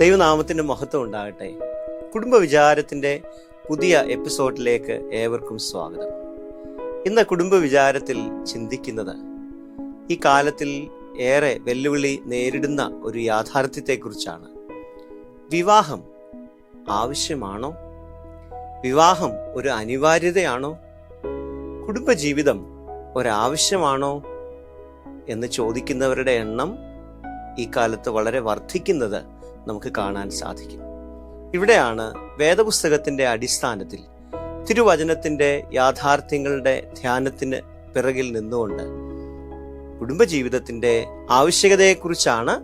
ദൈവനാമത്തിൻ്റെ മഹത്വം ഉണ്ടാകട്ടെ. കുടുംബ വിചാരത്തിൻ്റെ പുതിയ എപ്പിസോഡിലേക്ക് ഏവർക്കും സ്വാഗതം. ഇന്ന് കുടുംബ വിചാരത്തിൽ ചിന്തിക്കുന്നത് ഈ കാലത്തിൽ ഏറെ വെല്ലുവിളി നേരിടുന്ന ഒരു യാഥാർത്ഥ്യത്തെക്കുറിച്ചാണ്. വിവാഹം ആവശ്യമാണോ? വിവാഹം ഒരു അനിവാര്യതയാണോ? കുടുംബജീവിതം ഒരാവശ്യമാണോ എന്ന് ചോദിക്കുന്നവരുടെ എണ്ണം ഈ കാലത്ത് വളരെ വർദ്ധിക്കുന്നത് നമുക്ക് കാണാൻ സാധിക്കും. ഇവിടെയാണ് വേദപുസ്തകത്തിന്റെ അടിസ്ഥാനത്തിൽ തിരുവചനത്തിന്റെ യാഥാർത്ഥ്യങ്ങളുടെ ധ്യാനത്തിന് പിറകിൽ നിന്നുകൊണ്ട് കുടുംബജീവിതത്തിന്റെ ആവശ്യകതയെക്കുറിച്ചാണ്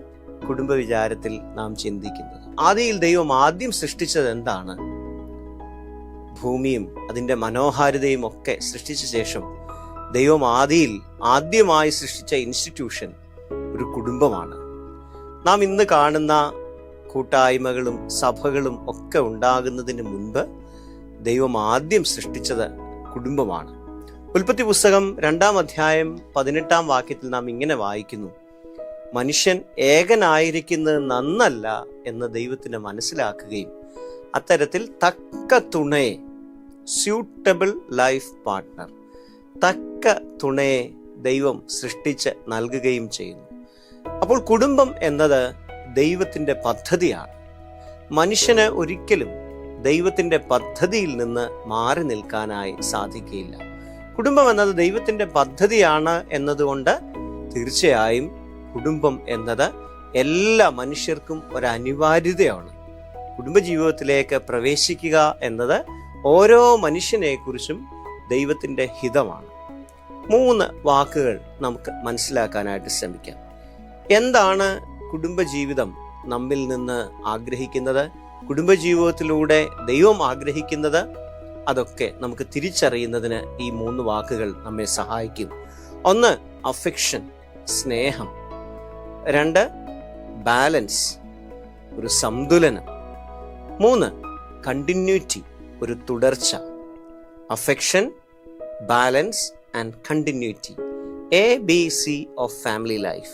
കുടുംബവിചാരത്തിൽ നാം ചിന്തിക്കുന്നത്. ആദിയിൽ ദൈവം ആദ്യം സൃഷ്ടിച്ചത് എന്താണ്? ഭൂമിയും അതിൻ്റെ മനോഹാരിതയും ഒക്കെ സൃഷ്ടിച്ച ശേഷം ദൈവം ആദ്യമായി സൃഷ്ടിച്ച ഇൻസ്റ്റിറ്റ്യൂഷൻ ഒരു കുടുംബമാണ്. നാം ഇന്ന് കാണുന്ന കൂട്ടായ്മകളും സഭകളും ഒക്കെ ഉണ്ടാകുന്നതിന് മുൻപ് ദൈവം ആദ്യം സൃഷ്ടിച്ചത് കുടുംബമാണ്. ഉൽപ്പത്തി പുസ്തകം 2-ാം അധ്യായം 18-ാം വാക്യത്തിൽ നാം ഇങ്ങനെ വായിക്കുന്നു: മനുഷ്യൻ ഏകനായിരിക്കുന്നത് നന്നല്ല എന്ന് ദൈവത്തിന് മനസ്സിലാക്കുകയും അത്തരത്തിൽ തക്ക തുണയെ, സ്യൂട്ടബിൾ ലൈഫ് പാർട്ട്ണർ, തക്ക തുണയെ ദൈവം സൃഷ്ടിച്ച് നൽകുകയും ചെയ്യുന്നു. അപ്പോൾ കുടുംബം എന്നത് ദൈവത്തിൻ്റെ പദ്ധതിയാണ്. മനുഷ്യന് ഒരിക്കലും ദൈവത്തിൻ്റെ പദ്ധതിയിൽ നിന്ന് മാറി നിൽക്കാനായി സാധിക്കുകയില്ല. കുടുംബം എന്നത് ദൈവത്തിൻ്റെ പദ്ധതിയാണ് എന്നതുകൊണ്ട് തീർച്ചയായും കുടുംബം എന്നത് എല്ലാ മനുഷ്യർക്കും ഒരു അനിവാര്യതയാണ്. കുടുംബജീവിതത്തിലേക്ക് പ്രവേശിക്കുക എന്നത് ഓരോ മനുഷ്യനെക്കുറിച്ചും ദൈവത്തിൻ്റെ ഹിതമാണ്. 3 വാക്കുകൾ നമുക്ക് മനസ്സിലാക്കാനായിട്ട് ശ്രമിക്കാം. എന്താണ് കുടുംബജീവിതം നമ്മിൽ നിന്ന് ആഗ്രഹിക്കുന്നത്? കുടുംബജീവിതത്തിലൂടെ ദൈവം ആഗ്രഹിക്കുന്നത്? അതൊക്കെ നമുക്ക് തിരിച്ചറിയുന്നതിന് ഈ 3 വാക്കുകൾ നമ്മെ സഹായിക്കും. 1, അഫെക്ഷൻ, സ്നേഹം. 2, ബാലൻസ്, ഒരു സന്തുലനം. 3, കണ്ടിന്യൂറ്റി, ഒരു തുടർച്ച. Affection, balance and continuity. ABC of family life.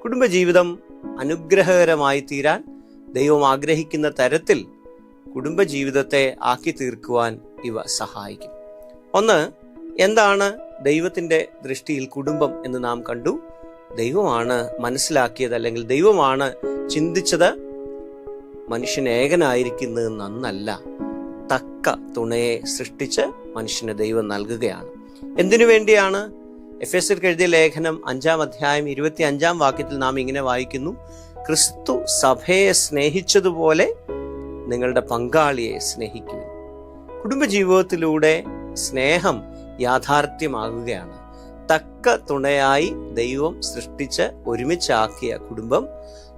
കുടുംബജീവിതം അനുഗ്രഹകരമായി തീരാൻ ദൈവം ആഗ്രഹിക്കുന്ന തരത്തിൽ കുടുംബജീവിതത്തെ ആക്കി തീർക്കുവാൻ ഇവ സഹായിക്കും. 1, എന്താണ് ദൈവത്തിൻ്റെ ദൃഷ്ടിയിൽ കുടുംബം എന്ന് നാം കണ്ടു. ദൈവമാണ് മനസ്സിലാക്കിയത്, അല്ലെങ്കിൽ ദൈവമാണ് ചിന്തിച്ചത്, മനുഷ്യൻ ഏകനായിരിക്കുന്നത് നന്നല്ല, തക്ക തുണയെ സൃഷ്ടിച്ച് മനുഷ്യന് ദൈവം നൽകുകയാണ്. എന്തിനു വേണ്ടിയാണ്? എഫെസ്യർക്ക് എഴുതിയ ലേഖനം 5-ാം അധ്യായം 25-ാം വാക്യത്തിൽ നാം ഇങ്ങനെ വായിക്കുന്നു: ക്രിസ്തു സഭയെ സ്നേഹിച്ചതുപോലെ നിങ്ങളുടെ പങ്കാളിയെ സ്നേഹിക്കുക. കുടുംബജീവിതത്തിലൂടെ സ്നേഹം യാഥാർത്ഥ്യമാകുകയാണ്. തക്ക തുണയായി ദൈവം സൃഷ്ടിച്ച് ഒരുമിച്ചാക്കിയ കുടുംബം,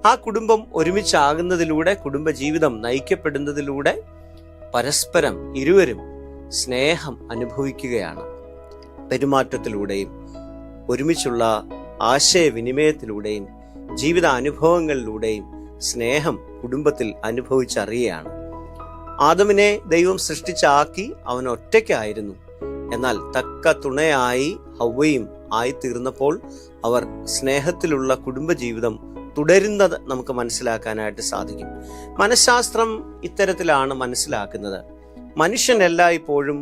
ആ കുടുംബം ഒരുമിച്ചാകുന്നതിലൂടെ, കുടുംബജീവിതം നയിക്കപ്പെടുന്നതിലൂടെ പരസ്പരം ഇരുവരും സ്നേഹം അനുഭവിക്കുകയാണ്. പെരുമാറ്റത്തിലൂടെയും ഒരുമിച്ചുള്ള ആശയവിനിമയത്തിലൂടെയും ജീവിത അനുഭവങ്ങളിലൂടെയും സ്നേഹം കുടുംബത്തിൽ അനുഭവിച്ചറിയുകയാണ്. ആദമിനെ ദൈവം സൃഷ്ടിച്ചാക്കി അവൻ ഒറ്റയ്ക്കായിരുന്നു. എന്നാൽ തക്ക തുണയായി ഹവ്വയും ആയിത്തീർന്നപ്പോൾ അവർ സ്നേഹത്തിലുള്ള കുടുംബജീവിതം തുടരുന്നത് നമുക്ക് മനസ്സിലാക്കാനായിട്ട് സാധിക്കും. മനഃശാസ്ത്രം ഇത്തരത്തിലാണ് മനസ്സിലാക്കുന്നത്: മനുഷ്യൻ എല്ലായ്പ്പോഴും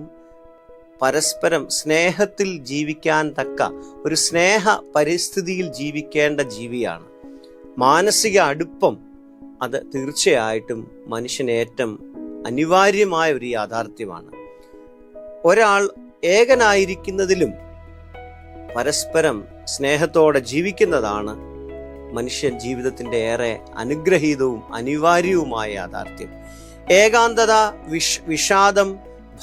പരസ്പരം സ്നേഹത്തിൽ ജീവിക്കാൻ തക്ക ഒരു സ്നേഹ പരിസ്ഥിതിയിൽ ജീവിക്കേണ്ട ജീവിയാണ്. മാനസിക അടുപ്പം അത് തീർച്ചയായിട്ടും മനുഷ്യനേറ്റവും അനിവാര്യമായ ഒരു യാഥാർത്ഥ്യമാണ്. ഒരാൾ ഏകനായിരിക്കുന്നതിലും പരസ്പരം സ്നേഹത്തോടെ ജീവിക്കുന്നതാണ് മനുഷ്യൻ ജീവിതത്തിൻ്റെ ഏറെ അനുഗ്രഹീതവും അനിവാര്യവുമായ യാഥാർത്ഥ്യം. ഏകാന്തത, വിഷാദം,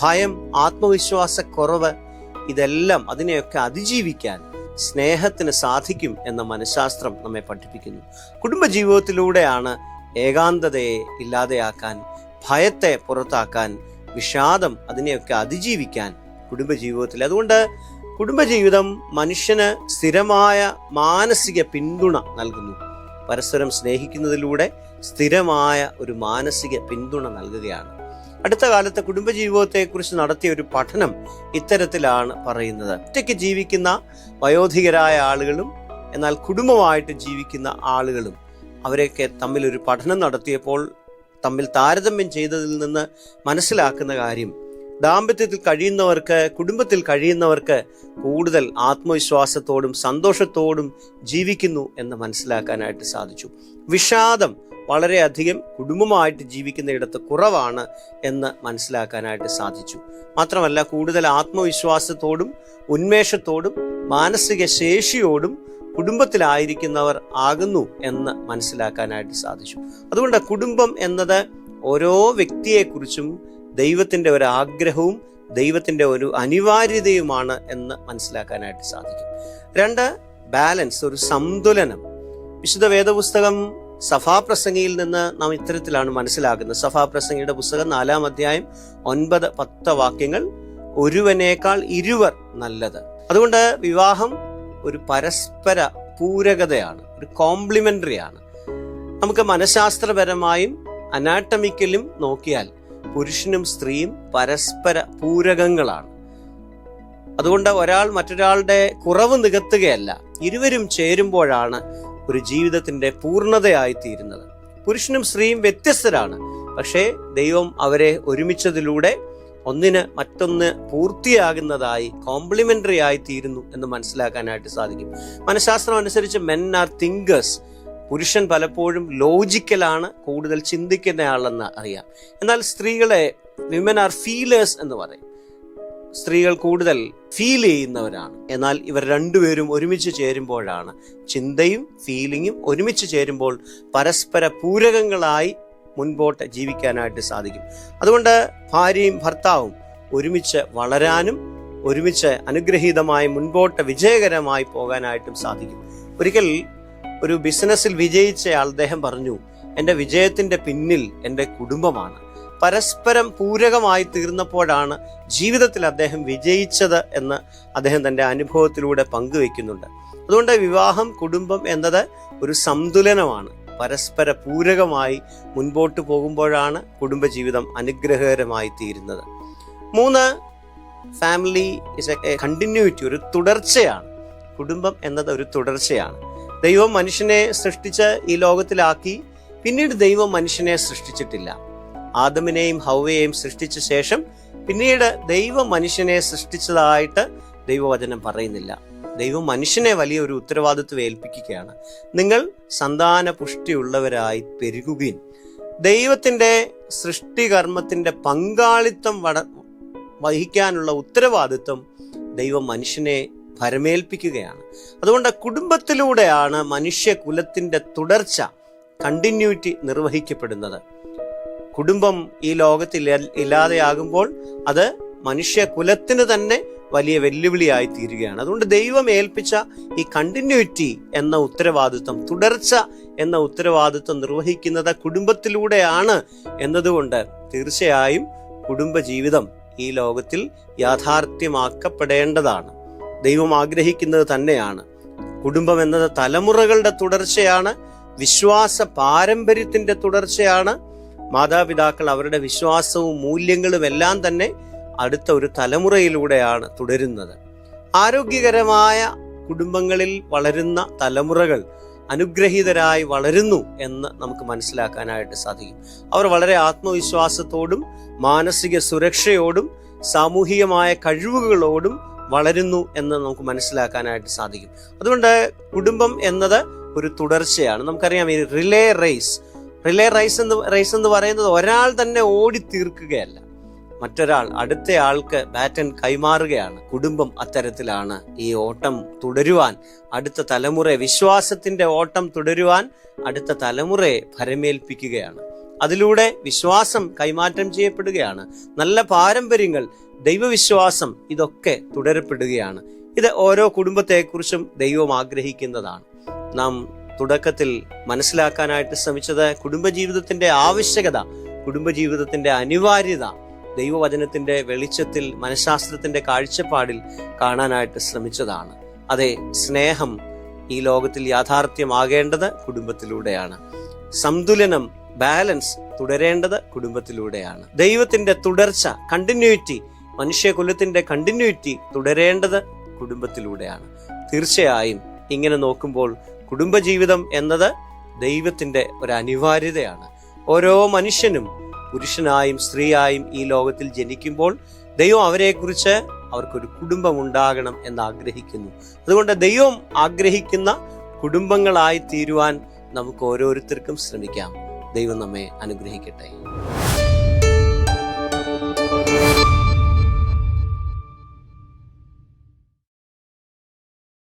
ഭയം, ആത്മവിശ്വാസക്കുറവ്, ഇതെല്ലാം അതിനെയൊക്കെ അതിജീവിക്കാൻ സ്നേഹത്തിന് സാധിക്കും എന്ന മനഃശാസ്ത്രം നമ്മെ പഠിപ്പിക്കുന്നു. കുടുംബജീവിതത്തിലൂടെയാണ് ഏകാന്തതയെ ഇല്ലാതെയാക്കാൻ, ഭയത്തെ പുറത്താക്കാൻ, വിഷാദം അതിനെയൊക്കെ അതിജീവിക്കാൻ കുടുംബജീവിതത്തിൽ. അതുകൊണ്ട് കുടുംബജീവിതം മനുഷ്യന് സ്ഥിരമായ മാനസിക പിന്തുണ നൽകുന്നു. പരസ്പരം സ്നേഹിക്കുന്നതിലൂടെ സ്ഥിരമായ ഒരു മാനസിക പിന്തുണ നൽകുകയാണ്. അടുത്ത കാലത്ത് കുടുംബജീവിതത്തെക്കുറിച്ച് നടത്തിയ ഒരു പഠനം ഇത്തരത്തിലാണ് പറയുന്നത്: ഒറ്റയ്ക്ക് ജീവിക്കുന്ന വയോധികരായ ആളുകളും എന്നാൽ കുടുംബമായിട്ട് ജീവിക്കുന്ന ആളുകളും അവരെയൊക്കെ തമ്മിൽ ഒരു പഠനം നടത്തിയപ്പോൾ തമ്മിൽ താരതമ്യം ചെയ്തതിൽ നിന്ന് മനസ്സിലാക്കുന്ന കാര്യം, ദാമ്പത്യത്തിൽ കഴിയുന്നവർക്ക്, കുടുംബത്തിൽ കഴിയുന്നവർക്ക് കൂടുതൽ ആത്മവിശ്വാസത്തോടും സന്തോഷത്തോടും ജീവിക്കുന്നു എന്ന് മനസ്സിലാക്കാനായിട്ട് സാധിച്ചു. വിഷാദം വളരെയധികം കുടുംബമായിട്ട് ജീവിക്കുന്നിടത്ത് കുറവാണ് എന്ന് മനസ്സിലാക്കാനായിട്ട് സാധിച്ചു. മാത്രമല്ല, കൂടുതൽ ആത്മവിശ്വാസത്തോടും ഉന്മേഷത്തോടും മാനസിക ശേഷിയോടും കുടുംബത്തിലായിരിക്കുന്നവർ ആകുന്നു എന്ന് മനസ്സിലാക്കാനായിട്ട് സാധിച്ചു. അതുകൊണ്ട് കുടുംബം എന്നത് ഓരോ വ്യക്തിയെക്കുറിച്ചും ദൈവത്തിന്റെ ഒരു ആഗ്രഹവും ദൈവത്തിന്റെ ഒരു അനിവാര്യതയുമാണ് എന്ന് മനസ്സിലാക്കാനായിട്ട് സാധിക്കും. 2, ബാലൻസ്, ഒരു സന്തുലനം. വിശുദ്ധ വേദപുസ്തകം സഭാപ്രസംഗിയിൽ നിന്ന് നാം ഇത്തരത്തിലാണ് മനസ്സിലാക്കുന്നത്. സഭാപ്രസംഗിയുടെ പുസ്തകം 4-ാം അധ്യായം 9-10 വാക്യങ്ങൾ, ഒരുവനേക്കാൾ ഇരുവർ നല്ലത്. അതുകൊണ്ട് വിവാഹം ഒരു പരസ്പര പൂരകതയാണ്, ഒരു കോംപ്ലിമെന്ററി ആണ്. നമുക്ക് മനഃശാസ്ത്രപരമായും അനാട്ടമിക്കലും നോക്കിയാൽ പുരുഷനും സ്ത്രീയും പരസ്പര പൂരകങ്ങളാണ്. അതുകൊണ്ട് ഒരാൾ മറ്റൊരാളുടെ കുറവ് നികത്തുകയല്ല, ഇരുവരും ചേരുമ്പോഴാണ് ഒരു ജീവിതത്തിന്റെ പൂർണ്ണതയായി തീരുന്നത്. പുരുഷനും സ്ത്രീയും വ്യത്യസ്തരാണ്, പക്ഷേ ദൈവം അവരെ ഒരുമിച്ചതിലൂടെ ഒന്നിന് മറ്റൊന്ന് പൂർത്തിയാകുന്നതായി, കോംപ്ലിമെന്ററി ആയി തീരുന്നു എന്ന് മനസ്സിലാക്കാനായിട്ട് സാധിക്കും. മനഃശാസ്ത്രം അനുസരിച്ച് മെൻ ആർ തിങ്കേഴ്സ്. പുരുഷൻ പലപ്പോഴും ലോജിക്കലാണ്, കൂടുതൽ ചിന്തിക്കുന്നയാളെന്ന് അറിയാം. എന്നാൽ സ്ത്രീകളെ വിമൻ ആർ ഫീലേഴ്സ് എന്ന് പറയും. സ്ത്രീകൾ കൂടുതൽ ഫീൽ ചെയ്യുന്നവരാണ്. എന്നാൽ ഇവർ രണ്ടുപേരും ഒരുമിച്ച് ചേരുമ്പോഴാണ്, ചിന്തയും ഫീലിങ്ങും ഒരുമിച്ച് ചേരുമ്പോൾ പരസ്പര പൂരകങ്ങളായി മുൻപോട്ട് ജീവിക്കാനായിട്ട് സാധിക്കും. അതുകൊണ്ട് ഭാര്യയും ഭർത്താവും ഒരുമിച്ച് വളരാനും ഒരുമിച്ച് അനുഗ്രഹീതമായി മുൻപോട്ട് വിജയകരമായി പോകാനായിട്ടും സാധിക്കും. ഒരിക്കൽ ഒരു ബിസിനസ്സിൽ വിജയിച്ചയാൾ അദ്ദേഹം പറഞ്ഞു, എൻ്റെ വിജയത്തിന്റെ പിന്നിൽ എൻ്റെ കുടുംബമാണ്. പരസ്പരം പൂരകമായി തീർന്നപ്പോഴാണ് ജീവിതത്തിൽ അദ്ദേഹം വിജയിച്ചത് എന്ന് അദ്ദേഹം തൻ്റെ അനുഭവത്തിലൂടെ പങ്കുവെക്കുന്നുണ്ട്. അതുകൊണ്ട് വിവാഹം, കുടുംബം എന്നത് ഒരു സന്തുലനമാണ്. പരസ്പര പൂരകമായി മുൻപോട്ട് പോകുമ്പോഴാണ് കുടുംബജീവിതം അനുഗ്രഹകരമായി തീരുന്നത്. 3, ഫാമിലി ഇസ് എ കണ്ടിന്യൂറ്റി, ഒരു തുടർച്ചയാണ്. കുടുംബം എന്നത് ഒരു തുടർച്ചയാണ്. ദൈവം മനുഷ്യനെ സൃഷ്ടിച്ച് ഈ ലോകത്തിലാക്കി. പിന്നീട് ദൈവം മനുഷ്യനെ സൃഷ്ടിച്ചിട്ടില്ല. ആദമിനെയും ഹവ്വയെയും സൃഷ്ടിച്ച ശേഷം പിന്നീട് ദൈവം മനുഷ്യനെ സൃഷ്ടിച്ചതായിട്ട് ദൈവവചനം പറയുന്നില്ല. ദൈവം മനുഷ്യനെ വലിയൊരു ഉത്തരവാദിത്വം ഏൽപ്പിക്കുകയാണ്. നിങ്ങൾ സന്താന പുഷ്ടിയുള്ളവരായി പെരുകുകയും. ദൈവത്തിന്റെ സൃഷ്ടികർമ്മത്തിന്റെ പങ്കാളിത്തം വഹിക്കാനുള്ള ഉത്തരവാദിത്വം ദൈവം മനുഷ്യനെ ഭരമേൽപ്പിക്കുകയാണ്. അതുകൊണ്ട് കുടുംബത്തിലൂടെയാണ് മനുഷ്യകുലത്തിന്റെ തുടർച്ച, കണ്ടിന്യൂറ്റി നിർവഹിക്കപ്പെടുന്നത്. കുടുംബം ഈ ലോകത്തിൽ ഇല്ലാതെയാകുമ്പോൾ അത് മനുഷ്യകുലത്തിന് തന്നെ വലിയ വെല്ലുവിളിയായി തീരുകയാണ്. അതുകൊണ്ട് ദൈവം ഏൽപ്പിച്ച ഈ കണ്ടിന്യൂറ്റി എന്ന ഉത്തരവാദിത്വം, തുടർച്ച എന്ന ഉത്തരവാദിത്വം നിർവഹിക്കുന്നത് കുടുംബത്തിലൂടെയാണ് എന്നതുകൊണ്ട് തീർച്ചയായും കുടുംബജീവിതം ഈ ലോകത്തിൽ യാഥാർത്ഥ്യമാക്കപ്പെടേണ്ടതാണ്. ദൈവം ആഗ്രഹിക്കുന്നത് തന്നെയാണ്. കുടുംബം എന്നത് തലമുറകളുടെ തുടർച്ചയാണ്, വിശ്വാസ പാരമ്പര്യത്തിന്റെ തുടർച്ചയാണ്. മാതാപിതാക്കൾ അവരുടെ വിശ്വാസവും മൂല്യങ്ങളും എല്ലാം തന്നെ അടുത്ത ഒരു തലമുറയിലൂടെയാണ് തുടരുന്നത്. ആരോഗ്യകരമായ കുടുംബങ്ങളിൽ വളരുന്ന തലമുറകൾ അനുഗ്രഹീതരായി വളരുന്നു എന്ന് നമുക്ക് മനസ്സിലാക്കാനായിട്ട് സാധിക്കും. അവർ വളരെ ആത്മവിശ്വാസത്തോടും മാനസിക സുരക്ഷയോടും സാമൂഹികമായ കഴിവുകളോടും വളരുന്നു എന്ന് നമുക്ക് മനസ്സിലാക്കാനായിട്ട് സാധിക്കും. അതുകൊണ്ട് കുടുംബം എന്നത് ഒരു തുടർച്ചയാണ്. നമുക്കറിയാം, ഈ റിലേ റേസ് എന്ന് പറയുന്നത് ഒരാൾ തന്നെ ഓടി തീർക്കുകയല്ല, മറ്റൊരാൾ അടുത്ത ആൾക്ക് ബാറ്റൺ കൈമാറുകയാണ്. കുടുംബം അത്തരത്തിലാണ്. ഈ ഓട്ടം തുടരുവാൻ, അടുത്ത തലമുറ വിശ്വാസത്തിന്റെ ഓട്ടം തുടരുവാൻ അടുത്ത തലമുറയെ ഭരമേൽപ്പിക്കുകയാണ്. അതിലൂടെ വിശ്വാസം കൈമാറ്റം ചെയ്യപ്പെടുകയാണ്. നല്ല പാരമ്പര്യങ്ങൾ, ദൈവവിശ്വാസം, ഇതൊക്കെ തുടരപ്പെടുകയാണ്. ഇത് ഓരോ കുടുംബത്തെക്കുറിച്ചും ദൈവം ആഗ്രഹിക്കുന്നതാണ്. നാം തുടക്കത്തിൽ മനസ്സിലാക്കാനായിട്ട് ശ്രമിച്ചത് കുടുംബജീവിതത്തിന്റെ ആവശ്യകത, കുടുംബജീവിതത്തിന്റെ അനിവാര്യത ദൈവവചനത്തിന്റെ വെളിച്ചത്തിൽ, മനഃശാസ്ത്രത്തിന്റെ കാഴ്ചപ്പാടിൽ കാണാനായിട്ട് ശ്രമിച്ചതാണ്. അതെ, സ്നേഹം ഈ ലോകത്തിൽ യാഥാർത്ഥ്യമാകേണ്ടത് കുടുംബത്തിലൂടെയാണ്. സന്തുലനം, ബാലൻസ് തുടരേണ്ടത് കുടുംബത്തിലൂടെയാണ്. ദൈവത്തിന്റെ തുടർച്ച, കണ്ടിന്യൂറ്റി, മനുഷ്യകുലത്തിന്റെ കണ്ടിന്യൂറ്റി തുടരേണ്ടത് കുടുംബത്തിലൂടെയാണ്. തീർച്ചയായും ഇങ്ങനെ നോക്കുമ്പോൾ കുടുംബജീവിതം എന്നത് ദൈവത്തിൻ്റെ ഒരു അനിവാര്യതയാണ്. ഓരോ മനുഷ്യനും പുരുഷനായും സ്ത്രീയായും ഈ ലോകത്തിൽ ജനിക്കുമ്പോൾ ദൈവം അവരെക്കുറിച്ച് അവർക്കൊരു കുടുംബം ഉണ്ടാകണം എന്ന് ആഗ്രഹിക്കുന്നു. അതുകൊണ്ട് ദൈവം ആഗ്രഹിക്കുന്ന കുടുംബങ്ങളായി തീരുവാൻ നമുക്ക് ഓരോരുത്തർക്കും ശ്രമിക്കാം. ദൈവം നമ്മെ അനുഗ്രഹിക്കട്ടെ.